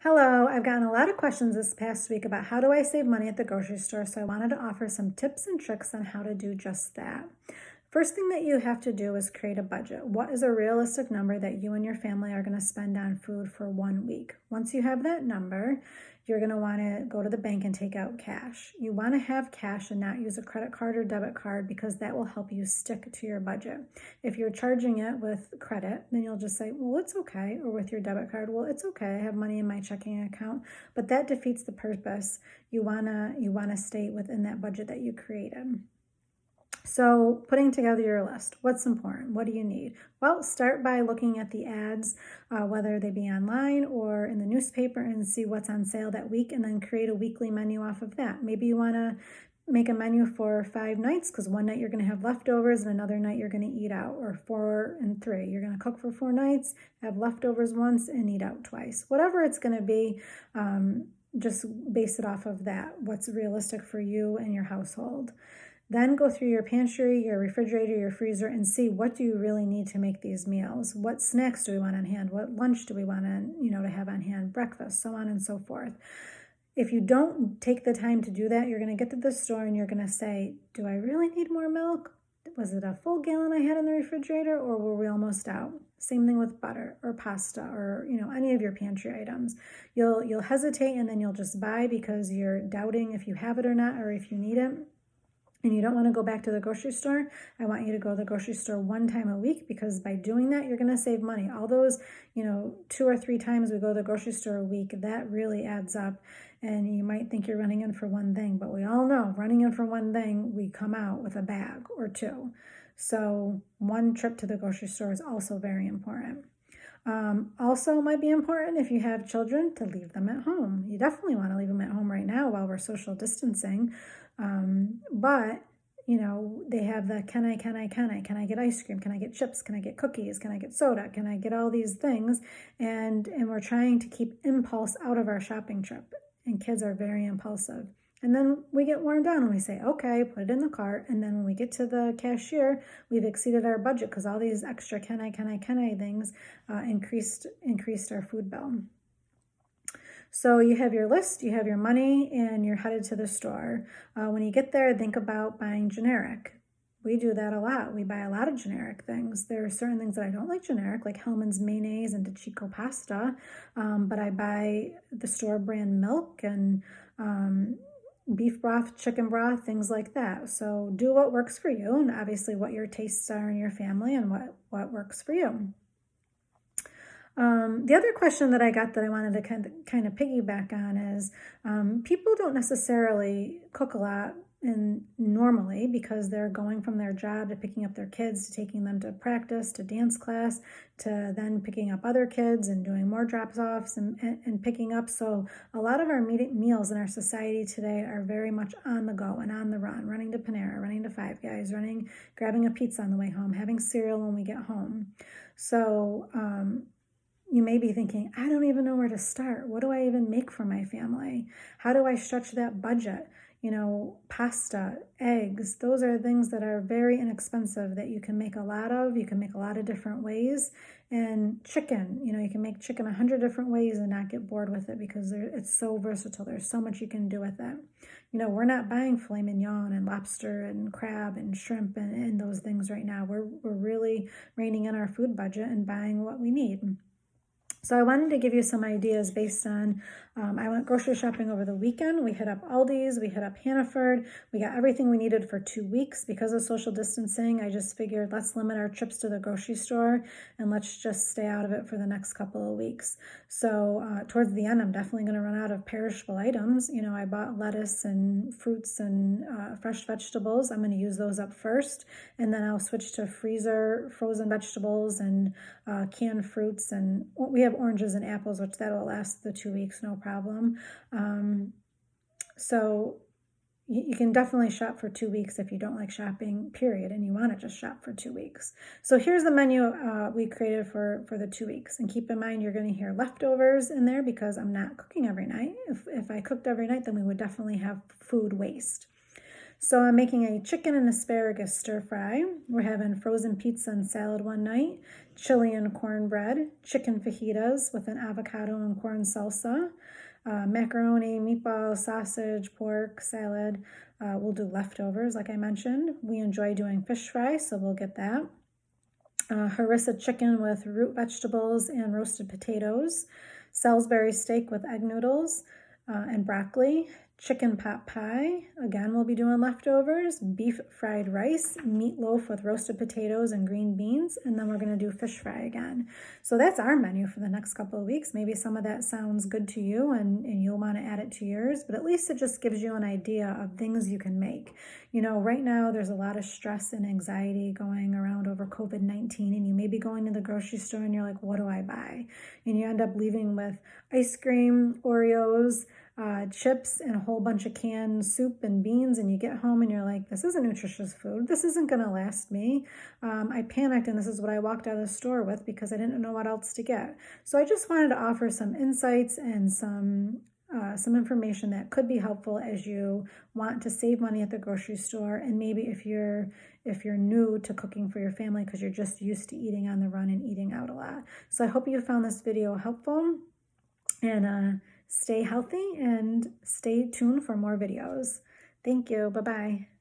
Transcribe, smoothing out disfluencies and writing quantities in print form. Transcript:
Hello, I've gotten a lot of questions this past week about how do I save money at the grocery store, so I wanted to offer some tips and tricks on how to do just that. First thing that you have to do is create a budget. What is a realistic number that you and your family are going to spend on food for 1 week? Once you have that number, you're going to want to go to the bank and take out cash. You want to have cash and not use a credit card or debit card because that will help you stick to your budget. If you're charging it with credit, then you'll just say, well, it's okay. Or with your debit card, well, it's okay. I have money in my checking account. But that defeats the purpose. You wanna stay within that budget that you created. So putting together your list, what's important? What do you need? Well, start by looking at the ads, whether they be online or in the newspaper, and see what's on sale that week, and then create a weekly menu off of that. Maybe you want to make a menu for 5 nights because one night you're going to have leftovers and another night you're going to eat out, or 4 and 3. You're going to cook for 4 nights, have leftovers once, and eat out twice. Whatever it's going to be, just base it off of that, what's realistic for you and your household. Then go through your pantry, your refrigerator, your freezer, and see what do you really need to make these meals. What snacks do we want on hand? What lunch do we want to have on hand? Breakfast, so on and so forth. If you don't take the time to do that, you're going to get to the store and you're going to say, do I really need more milk? Was it a full gallon I had in the refrigerator, or were we almost out? Same thing with butter or pasta or any of your pantry items. You'll hesitate and then you'll just buy because you're doubting if you have it or not, or if you need it. And you don't want to go back to the grocery store. I want you to go to the grocery store 1 time a week, because by doing that, you're going to save money. All those, 2 or 3 times we go to the grocery store a week, that really adds up. And you might think you're running in for one thing, but we all know running in for one thing, we come out with a bag or 2. So 1 trip to the grocery store is also very important. Also might be important if you have children to leave them at home. You definitely want to leave them at home right now while we're social distancing. But they have the can I get ice cream? Can I get chips? Can I get cookies? Can I get soda? Can I get all these things? And we're trying to keep impulse out of our shopping trip. And kids are very impulsive. And then we get worn down and we say, okay, put it in the cart. And then when we get to the cashier, we've exceeded our budget because all these extra can I things increased our food bill. So you have your list, you have your money, and you're headed to the store. When you get there, think about buying generic. We do that a lot. We buy a lot of generic things. There are certain things that I don't like generic, like Hellmann's mayonnaise and DeCicco pasta, but I buy the store brand milk and beef broth, chicken broth, things like that. So do what works for you, and obviously what your tastes are in your family and what works for you. The other question that I got that I wanted to kind of piggyback on is people don't necessarily cook a lot normally because they're going from their job to picking up their kids, to taking them to practice, to dance class, to then picking up other kids and doing more drops-offs and picking up. So a lot of our meals in our society today are very much on the go and on the run, running to Panera, running to Five Guys, grabbing a pizza on the way home, having cereal when we get home. So you may be thinking, I don't even know where to start. What do I even make for my family? How do I stretch that budget? Pasta, eggs, those are things that are very inexpensive that you can make a lot of. You can make a lot of different ways. And chicken, you can make chicken 100 different ways and not get bored with it because it's so versatile. There's so much you can do with it. We're not buying filet mignon and lobster and crab and shrimp and those things right now. We're really reining in our food budget and buying what we need. So I wanted to give you some ideas based on, I went grocery shopping over the weekend. We hit up Aldi's, we hit up Hannaford. We got everything we needed for 2 weeks. Because of social distancing, I just figured let's limit our trips to the grocery store and let's just stay out of it for the next couple of weeks. So towards the end, I'm definitely going to run out of perishable items. I bought lettuce and fruits and fresh vegetables. I'm going to use those up first, and then I'll switch to freezer, frozen vegetables, and canned fruits. And we have oranges and apples, which that'll last the 2 weeks, no problem. So you can definitely shop for 2 weeks if you don't like shopping, period, and you want to just shop for 2 weeks. So here's the menu we created for the 2 weeks. And keep in mind, you're going to hear leftovers in there because I'm not cooking every night. If I cooked every night, then we would definitely have food waste. So I'm making a chicken and asparagus stir fry. We're having frozen pizza and salad one night. chili and cornbread, chicken fajitas with an avocado and corn salsa, macaroni, meatballs, sausage, pork, salad. We'll do leftovers, like I mentioned. We enjoy doing fish fry, so we'll get that. Harissa chicken with root vegetables and roasted potatoes, Salisbury steak with egg noodles and broccoli, chicken pot pie, again we'll be doing leftovers, beef fried rice, meatloaf with roasted potatoes and green beans, and then we're going to do fish fry again. So that's our menu for the next couple of weeks. Maybe some of that sounds good to you and you'll want to add it to yours, but at least it just gives you an idea of things you can make. You know, right now there's a lot of stress and anxiety going around over COVID-19, and you may be going to the grocery store and you're like, what do I buy? And you end up leaving with ice cream, Oreos, chips, and a whole bunch of canned soup and beans, and you get home and you're like, this isn't nutritious food. This isn't going to last me. I panicked, and this is what I walked out of the store with because I didn't know what else to get. So I just wanted to offer some insights and some information that could be helpful as you want to save money at the grocery store, and maybe if you're new to cooking for your family because you're just used to eating on the run and eating out a lot. So I hope you found this video helpful, and stay healthy and stay tuned for more videos. Thank you. Bye-bye.